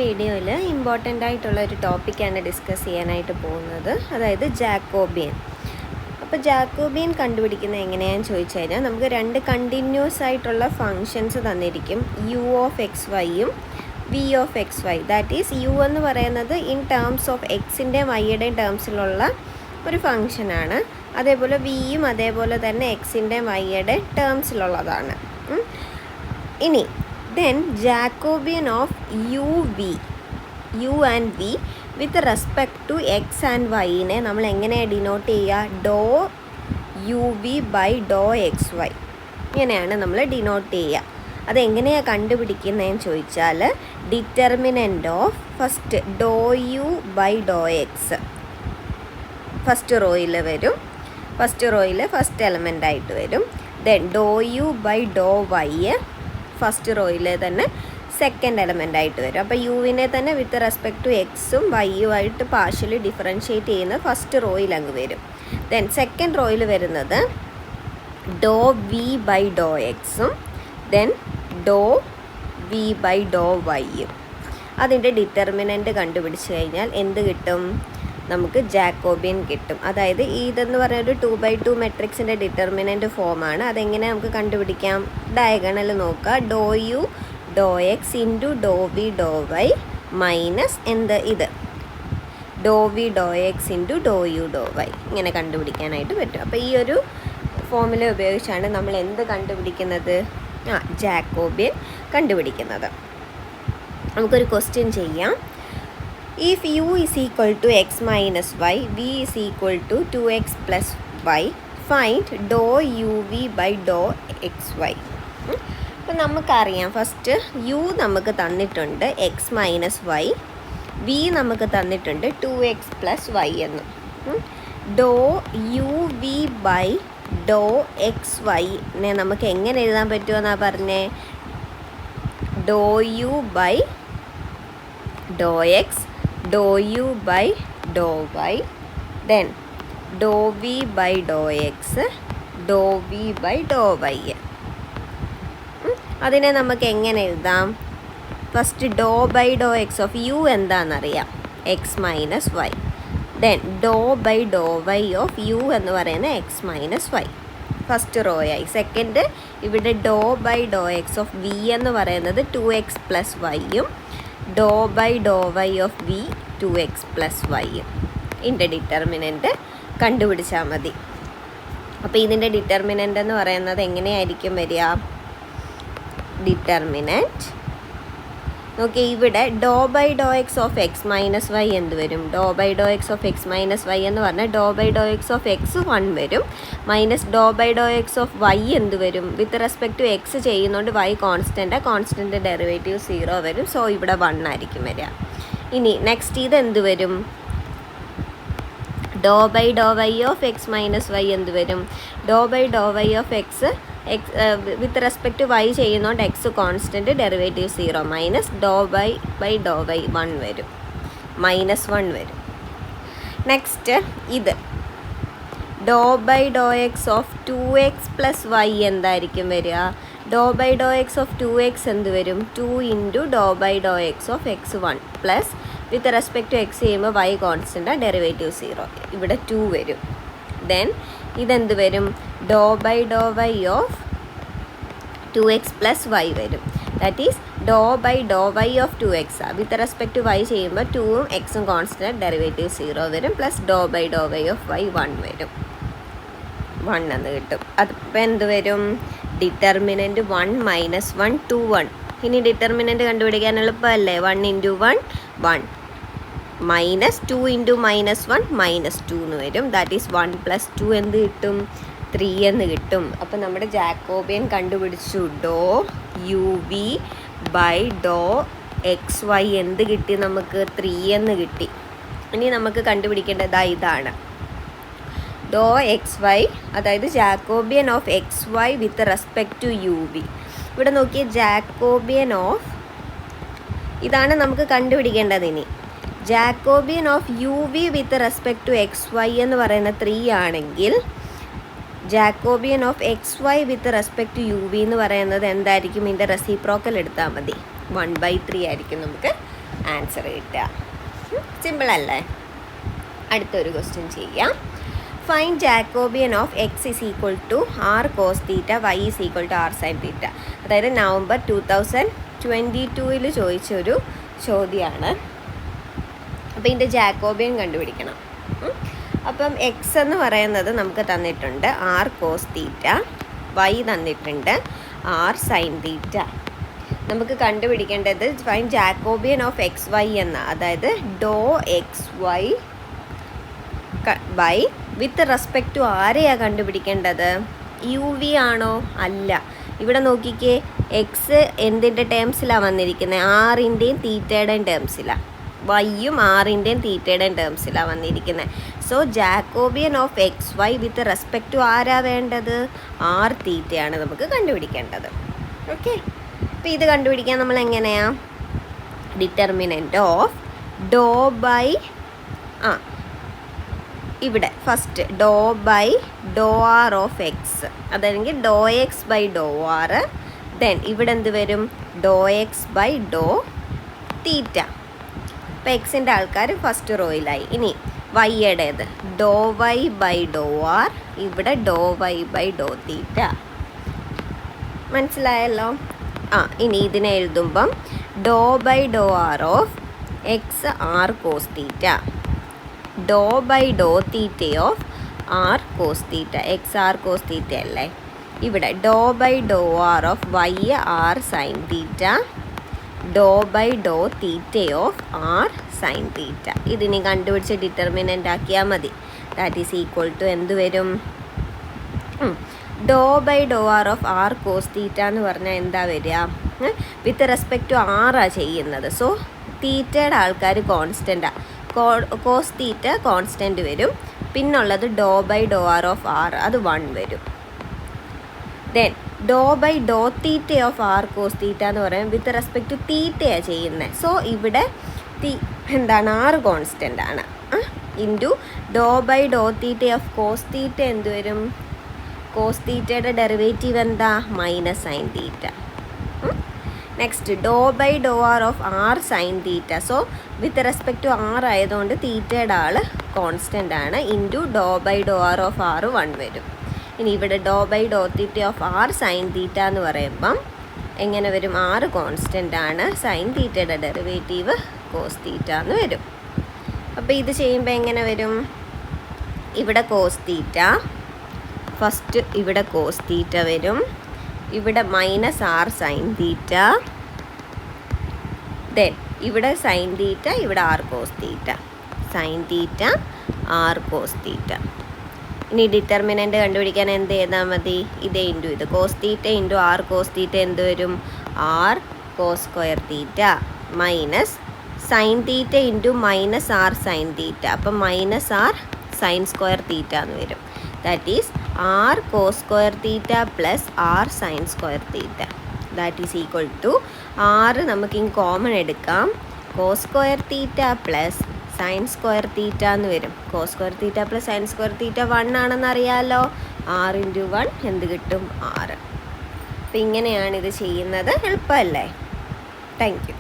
വീഡിയോയിൽ ഇമ്പോർട്ടൻ്റ് ആയിട്ടുള്ള ഒരു ടോപ്പിക്കാണ് ഡിസ്കസ് ചെയ്യാനായിട്ട് പോകുന്നത്, അതായത് ജാക്കോബിയൻ. അപ്പോൾ ജാക്കോബിയൻ കണ്ടുപിടിക്കുന്നത് എങ്ങനെയാണെന്ന് ചോദിച്ചു കഴിഞ്ഞാൽ നമുക്ക് രണ്ട് കണ്ടിന്യൂസ് ആയിട്ടുള്ള ഫങ്ഷൻസ് തന്നിരിക്കും, യു ഓഫ് എക്സ് വൈയും v of x y. That is u എന്ന് പറയുന്നത് ഇൻ ടേംസ് ഓഫ് എക്സിൻ്റെയും വൈയുടെയും ടേംസിലുള്ള ഒരു ഫങ്ഷനാണ്. അതേപോലെ വിയും അതേപോലെ തന്നെ എക്സിൻ്റെയും വൈയുടെയും ടേംസിലുള്ളതാണ്. ഇനി then Jacobian of u and v with respect to x and y നെ നമ്മൾ എങ്ങനെ ഡിനോട്ട് ചെയ്യുക? Do u v by Dr x y, ഇങ്ങനെയാണ് നമ്മൾ ഡിനോട്ട് ചെയ്യുക. അതെങ്ങനെയാണ് കണ്ടുപിടിക്കുന്നതെന്ന് ചോദിച്ചാൽ determinant of first do u by Dr x first റോയിൽ വരും, ഫസ്റ്റ് റോയിൽ ഫസ്റ്റ് എലമെൻ്റ് ആയിട്ട് വരും. Then do u by Dr y first റോയിൽ തന്നെ സെക്കൻഡ് എലമെൻ്റ് ആയിട്ട് വരും. അപ്പോൾ യുവിനെ തന്നെ വിത്ത് റെസ്പെക്ട് ടു എക്സും വൈയുമായിട്ട് പാർഷ്യലി ഡിഫറൻഷ്യേറ്റ് ചെയ്യുന്ന ഫസ്റ്റ് റോയിൽ അങ്ങ് വരും. ദെൻ സെക്കൻഡ് റോയിൽ വരുന്നത് ഡോ വി ബൈ ഡോ എക്സും ദെൻ ഡോ വി ബൈ ഡോ വൈയും. അതിൻ്റെ ഡിറ്റർമിനൻ്റ് കണ്ടുപിടിച്ച് കഴിഞ്ഞാൽ എന്ത് കിട്ടും? നമുക്ക് ജാക്കോബിയൻ കിട്ടും. അതായത് ഇതെന്ന് പറഞ്ഞൊരു 2/2 മെട്രിക്സിൻ്റെ ഡിറ്റർമിനൻ്റ് ഫോമാണ്. അതെങ്ങനെ നമുക്ക് കണ്ടുപിടിക്കാം? ഡയഗണൽ നോക്കുക, ഡോ യു ഡോ എക്സ് ഇൻറ്റു ഡോ വി ഡോ വൈ മൈനസ് എന്ത് ഇത് ഡോ വി ഡോ എക്സ് ഇൻറ്റു ഡോ യു ഡോ വൈ, ഇങ്ങനെ കണ്ടുപിടിക്കാനായിട്ട് പറ്റും. അപ്പോൾ ഈ ഒരു ഫോമുല ഉപയോഗിച്ചാണ് നമ്മൾ എന്ത് കണ്ടുപിടിക്കുന്നത്? ജാക്കോബിയൻ കണ്ടുപിടിക്കുന്നത്. നമുക്കൊരു ക്വസ്റ്റ്യൻ ചെയ്യാം. If u is equal to x minus y, v is equal to 2x plus y, find dou uv by dou xy. അപ്പോൾ നമുക്കറിയാം, ഫസ്റ്റ് u നമുക്ക് തന്നിട്ടുണ്ട് എക്സ് മൈനസ് വൈ, വി നമുക്ക് തന്നിട്ടുണ്ട് 2x plus y എന്നും. Doe u v by Dr x വൈനെ നമുക്ക് എങ്ങനെ എഴുതാൻ പറ്റുമെന്നാണ് പറഞ്ഞേ? Doe u by Dr x doe u by Dr y then doe v by Dr x doe v by Dr y. അതിനെ നമുക്ക് എങ്ങനെ എഴുതാം? First doe by Dr x of u എന്താണെന്നറിയാം, x minus y. Then doe by Dr y of u എന്ന് പറയുന്നത് x minus y, first row ആയി. Second ഇവിടെ doe by Dr x of v എന്ന് പറയുന്നത് 2x പ്ലസ് വൈയും doe by Dr y of v 2x plus വൈയും. ഇതിൻ്റെ determinant കണ്ടുപിടിച്ചാൽ മതി. അപ്പോൾ ഇതിൻ്റെ ഡിറ്റർമിനൻ്റ് എന്ന് പറയുന്നത് എങ്ങനെയായിരിക്കും വരിക? ഡിറ്റർമിനൻ്റ് നോക്കി, ഇവിടെ doe by Dr x of x minus y എന്ത് വരും? Doe by Dr x of x minus y എന്ന് പറഞ്ഞാൽ doe by Dr x of x 1 വരും, minus doe by Dr x of y എന്ത് വരും? വിത്ത് റെസ്പെക്ട് ടു എക്സ് ചെയ്യുന്നതുകൊണ്ട് y constant derivative 0 വരും. So ഇവിടെ 1 ആയിരിക്കും വരിക. ഇനി നെക്സ്റ്റ് ഇത് എന്ത് വരും? Doe by Dr y of x minus y എന്ത് വരും? Doe by Dr y of x with respect to y ചെയ്യുന്നതുകൊണ്ട് x constant derivative 0 minus doe by Dr y 1 വരും, -1 വരും. നെക്സ്റ്റ് ഇത് doe by Dr x of 2x plus y എന്തായിരിക്കും വരിക? Doe by Dr x of 2x എന്ത് വരും? 2 into doe by Dr x of x 1 plus with respect to x ചെയ്യുമ്പോൾ y constant derivative 0, ഇവിടെ 2 വരും. ദെൻ ഇതെന്ത് വരും? Doe by Dr y of 2x plus y വരും. That is doe by Dr y of 2x with respect to y ചെയ്യുമ്പോൾ 2ഉം എക്സും constant derivative 0 വരും, plus doe by Dr y of y 1 വരും, 1 എന്ന് കിട്ടും. അതിപ്പോൾ എന്ത് വരും? Determinant 1 minus 1 2 1. ഇനി ഡിറ്റർമിനൻ്റ് കണ്ടുപിടിക്കാൻ എളുപ്പമല്ലേ? 1 ഇൻറ്റു 1 1 മൈനസ് 2 ഇൻറ്റു -1 -2 എന്ന് വരും. ദാറ്റ് ഈസ് 1 പ്ലസ് 2 എന്ത് കിട്ടും? 3 എന്ന് കിട്ടും. അപ്പോൾ നമ്മുടെ ജാക്കോബിയൻ കണ്ടുപിടിച്ചു. Doe u v by Dr x y എന്ത് കിട്ടി? നമുക്ക് 3 എന്ന് കിട്ടി. ഇനി നമുക്ക് കണ്ടുപിടിക്കേണ്ടത് ഇതാണ്, ഡോ എക്സ് വൈ, അതായത് Jacobian of x y with respect to u v. ഇവിടെ നോക്കിയ ജാക്കോബിയൻ ഓഫ് ഇതാണ് നമുക്ക് കണ്ടുപിടിക്കേണ്ടത്. ഇനി Jacobian of u v with respect to x y എന്ന് പറയുന്ന 3 ആണെങ്കിൽ Jacobian of x y with respect to u v എന്ന് പറയുന്നത് എന്തായിരിക്കും? ഇതിൻ്റെ റെസിപ്രോക്കൽ എടുത്താൽ മതി, 1/3 ആയിരിക്കും നമുക്ക് ആൻസർ കിട്ടുക. സിമ്പിളല്ലേ? അടുത്തൊരു ക്വസ്റ്റ്യൻ ചെയ്യാം. Find Jacobian of x is equal to r cos theta y is equal to r sign theta. അതായത് നവംബർ 2022 ചോദിച്ചൊരു ചോദ്യമാണ്. അപ്പോൾ ഇതിൻ്റെ ജാക്കോബിയൻ കണ്ടുപിടിക്കണം. അപ്പം എക്സ് എന്ന് പറയുന്നത് നമുക്ക് തന്നിട്ടുണ്ട് ആർ കോസ് തീറ്റ, വൈ തന്നിട്ടുണ്ട് ആർ സൈൻ തീറ്റ. നമുക്ക് കണ്ടുപിടിക്കേണ്ടത് find Jacobian of x y എന്ന, അതായത് doe x y by with respect to ആരെയാണ് കണ്ടുപിടിക്കേണ്ടത്? യു വി ആണോ? അല്ല. ഇവിടെ നോക്കിക്കേ, എക്സ് എന്തിൻ്റെ ടേംസിലാണ് വന്നിരിക്കുന്നത്? ആറിൻ്റെയും തീറ്റയുടെയും ടേംസിലാണ്. വൈയും ആറിൻ്റെയും തീറ്റയുടെയും ടേംസിലാണ് വന്നിരിക്കുന്നത്. So Jacobian of x y with respect to ആരാ വേണ്ടത്? ആർ തീറ്റയാണ് നമുക്ക് കണ്ടുപിടിക്കേണ്ടത്. ഓക്കെ, അപ്പോൾ ഇത് കണ്ടുപിടിക്കാൻ നമ്മൾ എങ്ങനെയാണ്? ഡിറ്റർമിനൻ്റ് ഓഫ് ഡോ ബൈ ഇവിടെ first doe by doe r of x, അതല്ലെങ്കിൽ doe x by doe r. Then ഇവിടെ എന്ത് വരും? Doe x by doe theta. അപ്പോൾ എക്സിൻ്റെ ആൾക്കാർ ഫസ്റ്റ് റോയിലായി. ഇനി വൈയുടേത് doe y by doe r, ഇവിടെ doe y by doe theta. മനസ്സിലായല്ലോ? ഇനി ഇതിനെ എഴുതുമ്പം doe by doe r of x r cos theta, doe by doe theta of r cos theta. X r cos theta അല്ലേ? ഇവിടെ doe by doe r of y r sign theta, doe by doe theta of r sign theta. ഇതിനി കണ്ടുപിടിച്ച് determinant ആക്കിയാൽ മതി. That is equal to എന്ത് വരും? Doe by doe r of r cos theta എന്ന് പറഞ്ഞാൽ എന്താ വരിക? വിത്ത് റെസ്പെക്റ്റ് ടു ആറാണ് ചെയ്യുന്നത്. സോ തീറ്റയുടെ ആൾക്കാർ കോൺസ്റ്റൻ്റാണ്. കോസ് തീറ്റ കോൺസ്റ്റൻറ്റ് വരും. പിന്നുള്ളത് doe by doe r of r, അത് 1 വരും. Then doe by doe theta of r cos theta എന്ന് പറയുമ്പോൾ വിത്ത് റെസ്പെക്റ്റ് ടു തീറ്റയാണ് ചെയ്യുന്നത്. സോ ഇവിടെ എന്താണ്? ആറ് കോൺസ്റ്റൻ്റ് ആണ്. Into doe by doe theta of cos theta എന്ത് വരും? കോസ് തീറ്റയുടെ ഡെറിവേറ്റീവ് എന്താ? Minus sine theta. Next doe by doe r of r sign theta. So with respect to r ആയതുകൊണ്ട് തീറ്റയുടെ ആൾ കോൺസ്റ്റൻ്റ് ആണ്. Into doe by doe r of r 1 വരും. ഇനി ഇവിടെ doe by doe theta of r sign theta എന്ന് പറയുമ്പം എങ്ങനെ വരും? ആറ് കോൺസ്റ്റൻ്റ് ആണ്. സൈൻ തീറ്റയുടെ ഡെറിവേറ്റീവ് കോസ് തീറ്റ എന്ന് വരും. അപ്പോൾ ഇത് ചെയ്യുമ്പോൾ എങ്ങനെ വരും? ഇവിടെ കോസ് തീറ്റ, ഫസ്റ്റ് ഇവിടെ കോസ് തീറ്റ വരും, ഇവിടെ minus r sign theta, then ഇവിടെ സൈൻ തീറ്റ, ഇവിടെ r cos theta, sine theta r cos theta. ഇനി ഡിറ്റർമിനൻ്റ് കണ്ടുപിടിക്കാൻ എന്ത് ചെയ്താൽ മതി? ഇതേ ഇൻറ്റു ഇത് cos theta into r cos theta എന്ത് വരും? R cos square theta minus sine theta into minus r sign theta. അപ്പം minus r sign square theta എന്ന് വരും. That is r cos square theta plus r sign square theta. That is equal to r നമുക്ക് ഇനി common എടുക്കാം. Cos square theta plus sin square theta എന്ന് വരും. Cos square theta plus sin square theta 1 ആണെന്ന് അറിയാമല്ലോ. 6 × 1 എന്ത് കിട്ടും? 6. അപ്പം ഇങ്ങനെയാണ് ഇത് ചെയ്യുന്നത്. എളുപ്പമല്ലേ? Thank U.